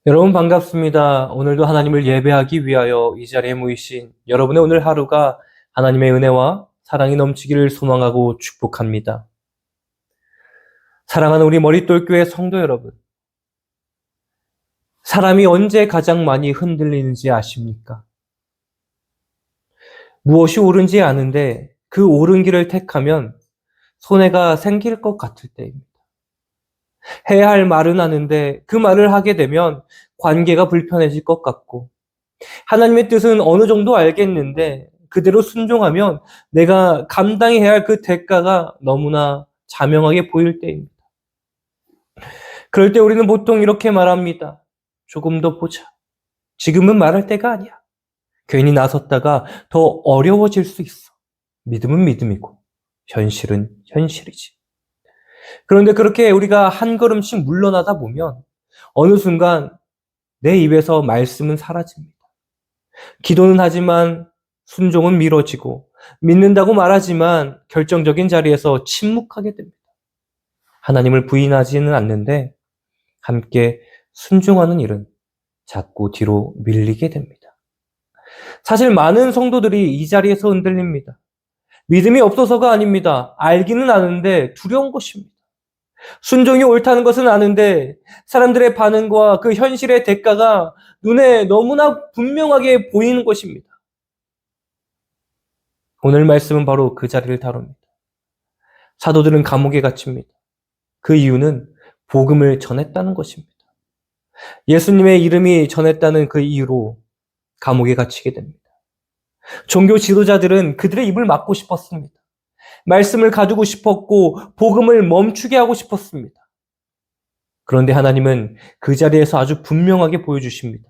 여러분 반갑습니다. 오늘도 하나님을 예배하기 위하여 이 자리에 모이신 여러분의 오늘 하루가 하나님의 은혜와 사랑이 넘치기를 소망하고 축복합니다. 사랑하는 우리 머릿돌교회 성도 여러분, 사람이 언제 가장 많이 흔들리는지 아십니까? 무엇이 옳은지 아는데 그 옳은 길을 택하면 손해가 생길 것 같을 때입니다. 해야 할 말은 아는데 그 말을 하게 되면 관계가 불편해질 것 같고, 하나님의 뜻은 어느 정도 알겠는데 그대로 순종하면 내가 감당해야 할 그 대가가 너무나 자명하게 보일 때입니다. 그럴 때 우리는 보통 이렇게 말합니다. 조금 더 보자. 지금은 말할 때가 아니야. 괜히 나섰다가 더 어려워질 수 있어. 믿음은 믿음이고 현실은 현실이지. 그런데 그렇게 우리가 한 걸음씩 물러나다 보면 어느 순간 내 입에서 말씀은 사라집니다. 기도는 하지만 순종은 미뤄지고, 믿는다고 말하지만 결정적인 자리에서 침묵하게 됩니다. 하나님을 부인하지는 않는데 함께 순종하는 일은 자꾸 뒤로 밀리게 됩니다. 사실 많은 성도들이 이 자리에서 흔들립니다. 믿음이 없어서가 아닙니다. 알기는 아는데 두려운 것입니다. 순종이 옳다는 것은 아는데 사람들의 반응과 그 현실의 대가가 눈에 너무나 분명하게 보이는 것입니다. 오늘 말씀은 바로 그 자리를 다룹니다. 사도들은 감옥에 갇힙니다. 그 이유는 복음을 전했다는 것입니다. 예수님의 이름이 전했다는 그 이유로 감옥에 갇히게 됩니다. 종교 지도자들은 그들의 입을 막고 싶었습니다. 말씀을 가두고 싶었고 복음을 멈추게 하고 싶었습니다. 그런데 하나님은 그 자리에서 아주 분명하게 보여주십니다.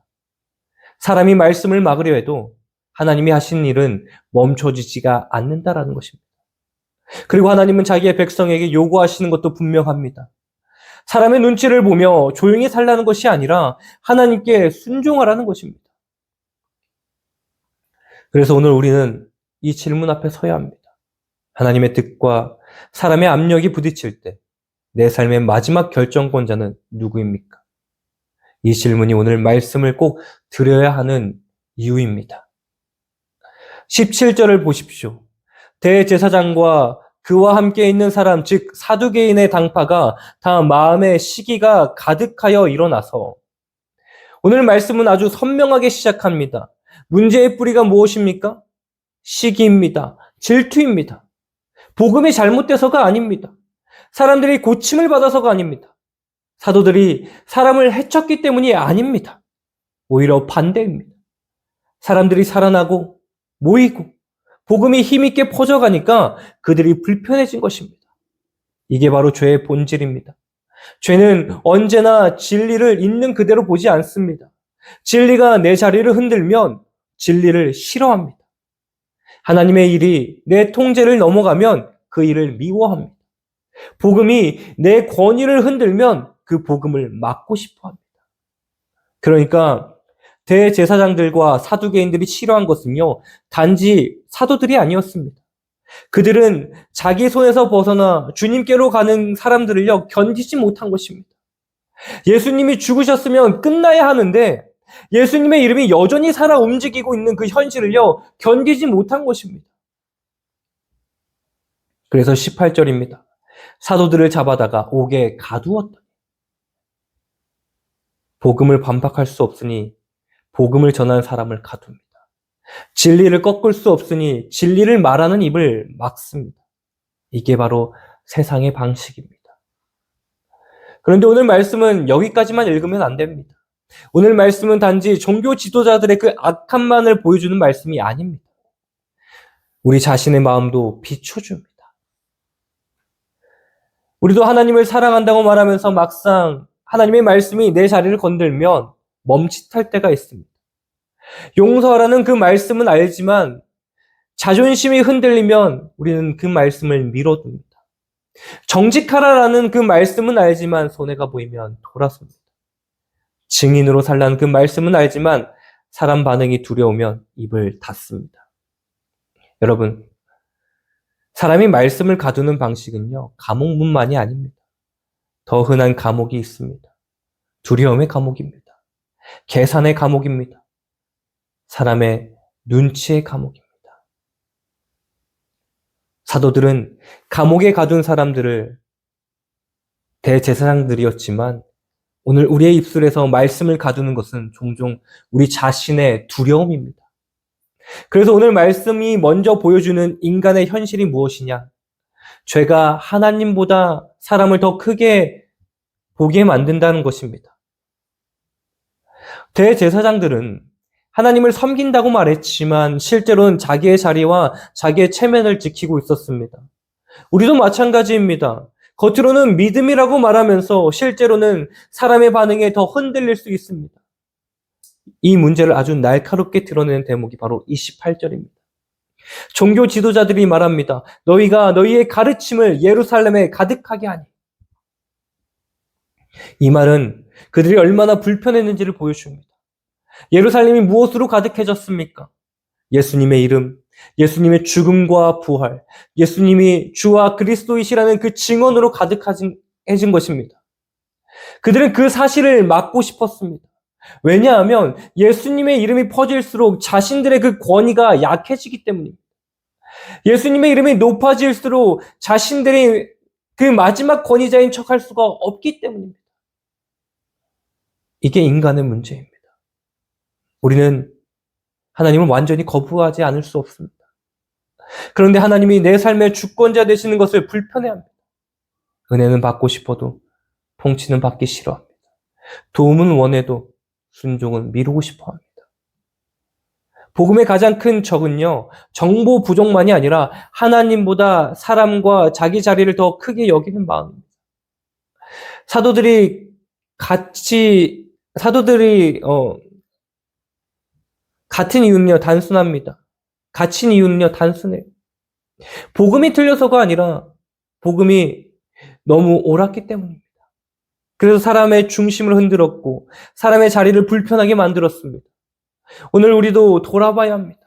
사람이 말씀을 막으려 해도 하나님이 하신 일은 멈춰지지가 않는다라는 것입니다. 그리고 하나님은 자기의 백성에게 요구하시는 것도 분명합니다. 사람의 눈치를 보며 조용히 살라는 것이 아니라 하나님께 순종하라는 것입니다. 그래서 오늘 우리는 이 질문 앞에 서야 합니다. 하나님의 뜻과 사람의 압력이 부딪힐 때 내 삶의 마지막 결정권자는 누구입니까? 이 질문이 오늘 말씀을 꼭 드려야 하는 이유입니다. 17절을 보십시오. 대제사장과 그와 함께 있는 사람, 즉 사두개인의 당파가 다 마음의 시기가 가득하여 일어나서, 오늘 말씀은 아주 선명하게 시작합니다. 문제의 뿌리가 무엇입니까? 시기입니다. 질투입니다. 복음이 잘못돼서가 아닙니다. 사람들이 고침을 받아서가 아닙니다. 사도들이 사람을 해쳤기 때문이 아닙니다. 오히려 반대입니다. 사람들이 살아나고 모이고 복음이 힘있게 퍼져가니까 그들이 불편해진 것입니다. 이게 바로 죄의 본질입니다. 죄는 언제나 진리를 있는 그대로 보지 않습니다. 진리가 내 자리를 흔들면 진리를 싫어합니다. 하나님의 일이 내 통제를 넘어가면 그 일을 미워합니다. 복음이 내 권위를 흔들면 그 복음을 막고 싶어 합니다. 그러니까 대제사장들과 사두개인들이 싫어한 것은요, 단지 사도들이 아니었습니다. 그들은 자기 손에서 벗어나 주님께로 가는 사람들을요, 견디지 못한 것입니다. 예수님이 죽으셨으면 끝나야 하는데 예수님의 이름이 여전히 살아 움직이고 있는 그 현실을요, 견디지 못한 것입니다. 그래서 18절입니다. 사도들을 잡아다가 옥에 가두었다. 복음을 반박할 수 없으니 복음을 전하는 사람을 가둡니다. 진리를 꺾을 수 없으니 진리를 말하는 입을 막습니다. 이게 바로 세상의 방식입니다. 그런데 오늘 말씀은 여기까지만 읽으면 안 됩니다. 오늘 말씀은 단지 종교 지도자들의 그 악함만을 보여주는 말씀이 아닙니다. 우리 자신의 마음도 비춰줍니다. 우리도 하나님을 사랑한다고 말하면서 막상 하나님의 말씀이 내 자리를 건들면 멈칫할 때가 있습니다. 용서하라는 그 말씀은 알지만 자존심이 흔들리면 우리는 그 말씀을 미뤄둡니다. 정직하라라는 그 말씀은 알지만 손해가 보이면 돌아섭니다. 증인으로 살라는 그 말씀은 알지만 사람 반응이 두려우면 입을 닫습니다. 여러분, 사람이 말씀을 가두는 방식은요, 감옥문만이 아닙니다. 더 흔한 감옥이 있습니다. 두려움의 감옥입니다. 계산의 감옥입니다. 사람의 눈치의 감옥입니다. 사도들은 감옥에 가둔 사람들을 대제사장들이었지만 오늘 우리의 입술에서 말씀을 가두는 것은 종종 우리 자신의 두려움입니다. 그래서 오늘 말씀이 먼저 보여주는 인간의 현실이 무엇이냐? 죄가 하나님보다 사람을 더 크게 보게 만든다는 것입니다. 대제사장들은 하나님을 섬긴다고 말했지만 실제로는 자기의 자리와 자기의 체면을 지키고 있었습니다. 우리도 마찬가지입니다. 겉으로는 믿음이라고 말하면서 실제로는 사람의 반응에 더 흔들릴 수 있습니다. 이 문제를 아주 날카롭게 드러내는 대목이 바로 28절입니다. 종교 지도자들이 말합니다. 너희가 너희의 가르침을 예루살렘에 가득하게 하니. 이 말은 그들이 얼마나 불편했는지를 보여줍니다. 예루살렘이 무엇으로 가득해졌습니까? 예수님의 이름, 예수님의 죽음과 부활, 예수님이 주와 그리스도이시라는 그 증언으로 가득해진 것입니다. 그들은 그 사실을 막고 싶었습니다. 왜냐하면 예수님의 이름이 퍼질수록 자신들의 그 권위가 약해지기 때문입니다. 예수님의 이름이 높아질수록 자신들이 그 마지막 권위자인 척할 수가 없기 때문입니다. 이게 인간의 문제입니다. 우리는 하나님을 완전히 거부하지 않을 수 없습니다. 그런데 하나님이 내 삶의 주권자 되시는 것을 불편해합니다. 은혜는 받고 싶어도 통치는 받기 싫어합니다. 도움은 원해도 순종은 미루고 싶어합니다. 복음의 가장 큰 적은요, 정보 부족만이 아니라 하나님보다 사람과 자기 자리를 더 크게 여기는 마음입니다. 사도들이 같은 이유는요, 단순합니다. 갇힌 이유는요, 단순해요. 복음이 틀려서가 아니라 복음이 너무 옳았기 때문입니다. 그래서 사람의 중심을 흔들었고 사람의 자리를 불편하게 만들었습니다. 오늘 우리도 돌아봐야 합니다.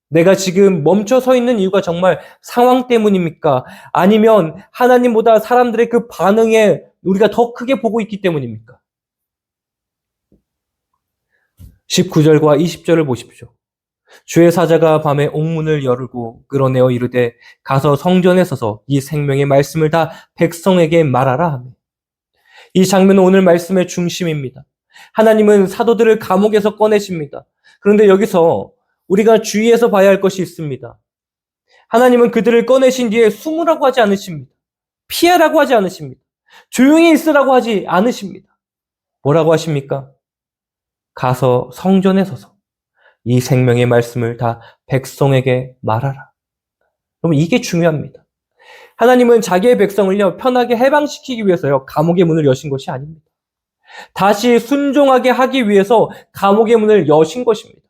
내가 지금 멈춰 서 있는 이유가 정말 상황 때문입니까? 아니면 하나님보다 사람들의 그 반응에 우리가 더 크게 보고 있기 때문입니까? 19절과 20절을 보십시오. 주의 사자가 밤에 옥문을 열고 끌어내어 이르되 가서 성전에 서서 이 생명의 말씀을 다 백성에게 말하라 하며. 이 장면은 오늘 말씀의 중심입니다. 하나님은 사도들을 감옥에서 꺼내십니다. 그런데 여기서 우리가 주의해서 봐야 할 것이 있습니다. 하나님은 그들을 꺼내신 뒤에 숨으라고 하지 않으십니다. 피하라고 하지 않으십니다. 조용히 있으라고 하지 않으십니다. 뭐라고 하십니까? 가서 성전에 서서 이 생명의 말씀을 다 백성에게 말하라. 여러분, 이게 중요합니다. 하나님은 자기의 백성을요, 편하게 해방시키기 위해서요, 감옥의 문을 여신 것이 아닙니다. 다시 순종하게 하기 위해서 감옥의 문을 여신 것입니다.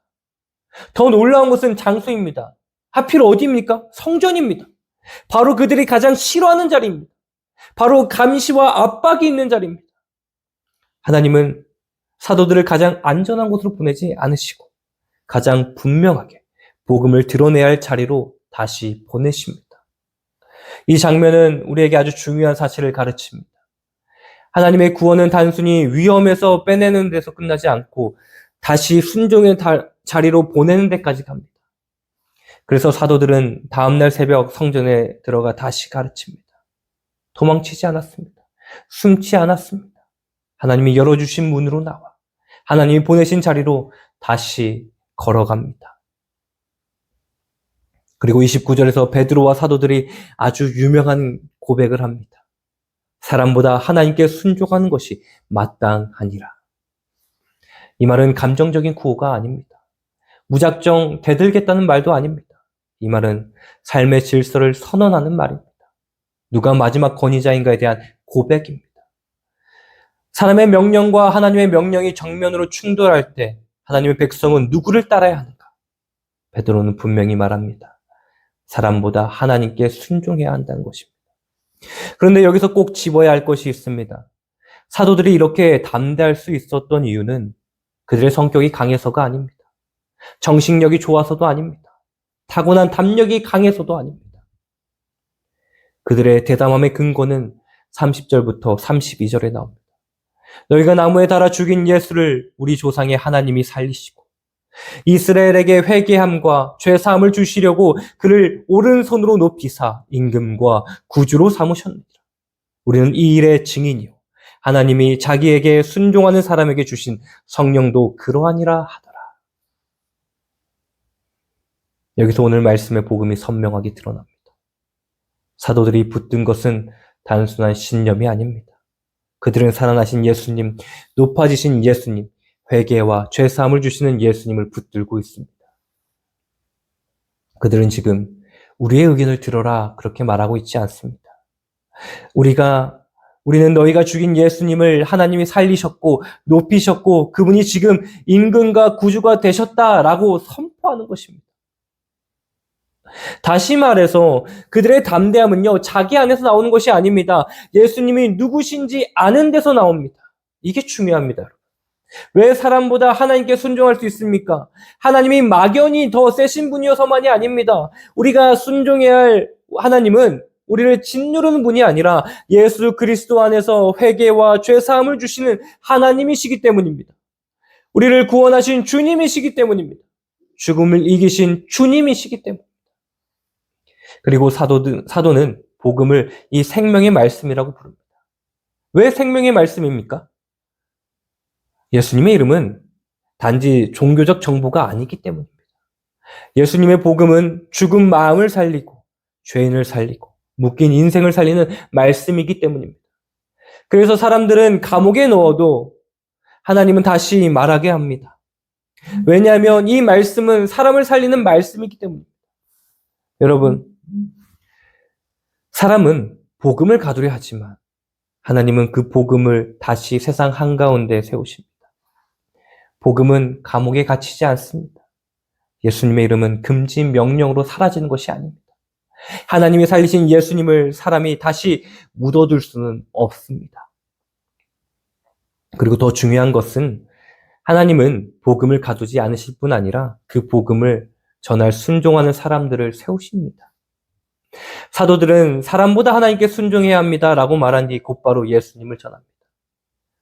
더 놀라운 것은 장소입니다. 하필 어디입니까? 성전입니다. 바로 그들이 가장 싫어하는 자리입니다. 바로 감시와 압박이 있는 자리입니다. 하나님은 사도들을 가장 안전한 곳으로 보내지 않으시고 가장 분명하게 복음을 드러내야 할 자리로 다시 보내십니다. 이 장면은 우리에게 아주 중요한 사실을 가르칩니다. 하나님의 구원은 단순히 위험에서 빼내는 데서 끝나지 않고 다시 순종의 자리로 보내는 데까지 갑니다. 그래서 사도들은 다음날 새벽 성전에 들어가 다시 가르칩니다. 도망치지 않았습니다. 숨지 않았습니다. 하나님이 열어주신 문으로 나와 하나님이 보내신 자리로 다시 걸어갑니다. 그리고 29절에서 베드로와 사도들이 아주 유명한 고백을 합니다. 사람보다 하나님께 순종하는 것이 마땅하니라. 이 말은 감정적인 구호가 아닙니다. 무작정 대들겠다는 말도 아닙니다. 이 말은 삶의 질서를 선언하는 말입니다. 누가 마지막 권위자인가에 대한 고백입니다. 사람의 명령과 하나님의 명령이 정면으로 충돌할 때 하나님의 백성은 누구를 따라야 하는가? 베드로는 분명히 말합니다. 사람보다 하나님께 순종해야 한다는 것입니다. 그런데 여기서 꼭 짚어야 할 것이 있습니다. 사도들이 이렇게 담대할 수 있었던 이유는 그들의 성격이 강해서가 아닙니다. 정신력이 좋아서도 아닙니다. 타고난 담력이 강해서도 아닙니다. 그들의 대담함의 근거는 30절부터 32절에 나옵니다. 너희가 나무에 달아 죽인 예수를 우리 조상의 하나님이 살리시고 이스라엘에게 회개함과 죄사함을 주시려고 그를 오른손으로 높이사 임금과 구주로 삼으셨느니라. 우리는 이 일의 증인이요 하나님이 자기에게 순종하는 사람에게 주신 성령도 그러하니라 하더라. 여기서 오늘 말씀의 복음이 선명하게 드러납니다. 사도들이 붙든 것은 단순한 신념이 아닙니다. 그들은 살아나신 예수님, 높아지신 예수님, 회개와 죄사함을 주시는 예수님을 붙들고 있습니다. 그들은 지금 우리의 의견을 들어라 그렇게 말하고 있지 않습니다. 우리는 너희가 죽인 예수님을 하나님이 살리셨고 높이셨고 그분이 지금 임금과 구주가 되셨다라고 선포하는 것입니다. 다시 말해서 그들의 담대함은요, 자기 안에서 나오는 것이 아닙니다. 예수님이 누구신지 아는 데서 나옵니다. 이게 중요합니다. 왜 사람보다 하나님께 순종할 수 있습니까? 하나님이 막연히 더 세신 분이어서만이 아닙니다. 우리가 순종해야 할 하나님은 우리를 짓누르는 분이 아니라 예수 그리스도 안에서 회개와 죄사함을 주시는 하나님이시기 때문입니다. 우리를 구원하신 주님이시기 때문입니다. 죽음을 이기신 주님이시기 때문입니다. 그리고 사도는 복음을 이 생명의 말씀이라고 부릅니다. 왜 생명의 말씀입니까? 예수님의 이름은 단지 종교적 정보가 아니기 때문입니다. 예수님의 복음은 죽은 마음을 살리고 죄인을 살리고 묶인 인생을 살리는 말씀이기 때문입니다. 그래서 사람들은 감옥에 넣어도 하나님은 다시 말하게 합니다. 왜냐하면 이 말씀은 사람을 살리는 말씀이기 때문입니다. 여러분, 사람은 복음을 가두려 하지만 하나님은 그 복음을 다시 세상 한가운데 세우십니다. 복음은 감옥에 갇히지 않습니다. 예수님의 이름은 금지 명령으로 사라지는 것이 아닙니다. 하나님이 살리신 예수님을 사람이 다시 묻어둘 수는 없습니다. 그리고 더 중요한 것은 하나님은 복음을 가두지 않으실 뿐 아니라 그 복음을 전할 순종하는 사람들을 세우십니다. 사도들은 사람보다 하나님께 순종해야 합니다라고 말한 뒤 곧바로 예수님을 전합니다.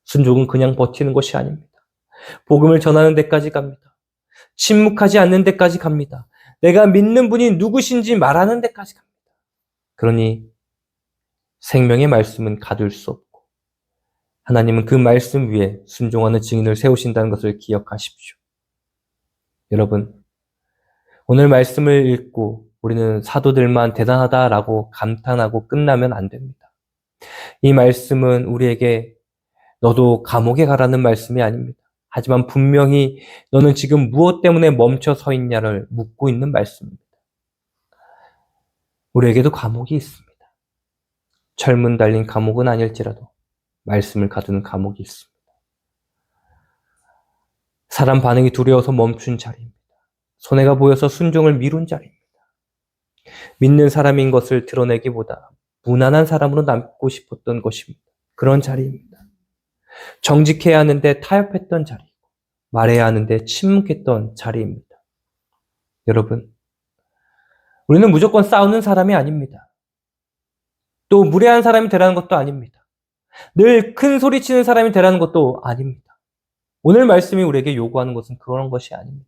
순종은 그냥 버티는 것이 아닙니다. 복음을 전하는 데까지 갑니다. 침묵하지 않는 데까지 갑니다. 내가 믿는 분이 누구신지 말하는 데까지 갑니다. 그러니 생명의 말씀은 가둘 수 없고 하나님은 그 말씀 위에 순종하는 증인을 세우신다는 것을 기억하십시오. 여러분, 오늘 말씀을 읽고 우리는 사도들만 대단하다라고 감탄하고 끝나면 안 됩니다. 이 말씀은 우리에게 너도 감옥에 가라는 말씀이 아닙니다. 하지만 분명히 너는 지금 무엇 때문에 멈춰 서 있냐를 묻고 있는 말씀입니다. 우리에게도 감옥이 있습니다. 철문 달린 감옥은 아닐지라도 말씀을 가두는 감옥이 있습니다. 사람 반응이 두려워서 멈춘 자리입니다. 손해가 보여서 순종을 미룬 자리입니다. 믿는 사람인 것을 드러내기보다 무난한 사람으로 남고 싶었던 것입니다. 그런 자리입니다. 정직해야 하는데 타협했던 자리이고 말해야 하는데 침묵했던 자리입니다. 여러분, 우리는 무조건 싸우는 사람이 아닙니다. 또 무례한 사람이 되라는 것도 아닙니다. 늘 큰 소리 치는 사람이 되라는 것도 아닙니다. 오늘 말씀이 우리에게 요구하는 것은 그런 것이 아닙니다.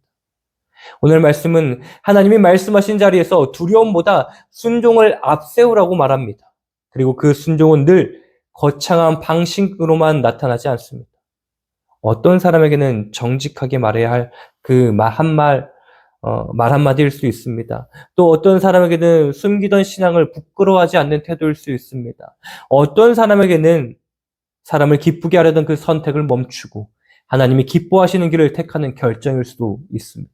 오늘 말씀은 하나님이 말씀하신 자리에서 두려움보다 순종을 앞세우라고 말합니다. 그리고 그 순종은 늘 거창한 방식으로만 나타나지 않습니다. 어떤 사람에게는 정직하게 말해야 할 그 말 한마디일 수 있습니다. 또 어떤 사람에게는 숨기던 신앙을 부끄러워하지 않는 태도일 수 있습니다. 어떤 사람에게는 사람을 기쁘게 하려던 그 선택을 멈추고 하나님이 기뻐하시는 길을 택하는 결정일 수도 있습니다.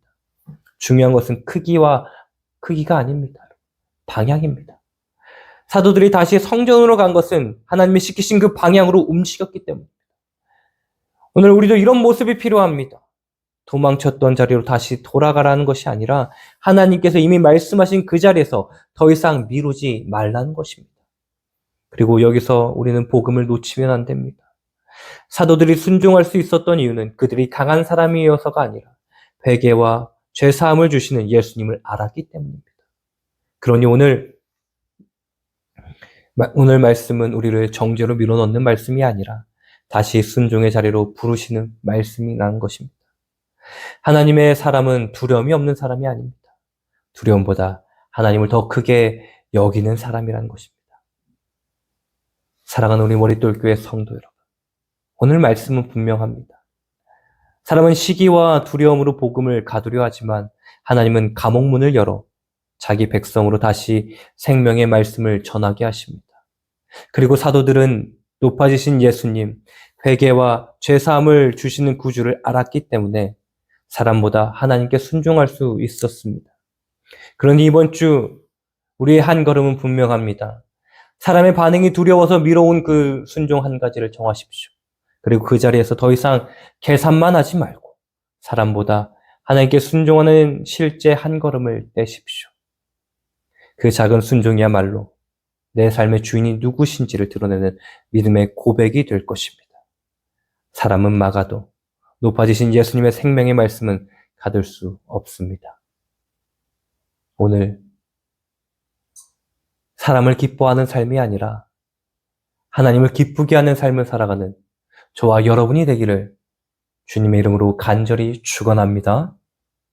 중요한 것은 크기가 아닙니다. 방향입니다. 사도들이 다시 성전으로 간 것은 하나님이 시키신 그 방향으로 움직였기 때문입니다. 오늘 우리도 이런 모습이 필요합니다. 도망쳤던 자리로 다시 돌아가라는 것이 아니라 하나님께서 이미 말씀하신 그 자리에서 더 이상 미루지 말라는 것입니다. 그리고 여기서 우리는 복음을 놓치면 안 됩니다. 사도들이 순종할 수 있었던 이유는 그들이 강한 사람이어서가 아니라 회개와 죄사함을 주시는 예수님을 알았기 때문입니다. 그러니 오늘 말씀은 우리를 정죄로 밀어넣는 말씀이 아니라 다시 순종의 자리로 부르시는 말씀이 난 것입니다. 하나님의 사람은 두려움이 없는 사람이 아닙니다. 두려움보다 하나님을 더 크게 여기는 사람이라는 것입니다. 사랑하는 우리 머릿돌교회 성도 여러분, 오늘 말씀은 분명합니다. 사람은 시기와 두려움으로 복음을 가두려 하지만 하나님은 감옥문을 열어 자기 백성으로 다시 생명의 말씀을 전하게 하십니다. 그리고 사도들은 높아지신 예수님, 회개와 죄사함을 주시는 구주를 알았기 때문에 사람보다 하나님께 순종할 수 있었습니다. 그러니 이번 주 우리의 한 걸음은 분명합니다. 사람의 반응이 두려워서 미뤄온 그 순종 한 가지를 정하십시오. 그리고 그 자리에서 더 이상 계산만 하지 말고 사람보다 하나님께 순종하는 실제 한 걸음을 떼십시오. 그 작은 순종이야말로 내 삶의 주인이 누구신지를 드러내는 믿음의 고백이 될 것입니다. 사람은 막아도 높아지신 예수님의 생명의 말씀은 가둘 수 없습니다. 오늘 사람을 기뻐하는 삶이 아니라 하나님을 기쁘게 하는 삶을 살아가는 저와 여러분이 되기를 주님의 이름으로 간절히 축원합니다.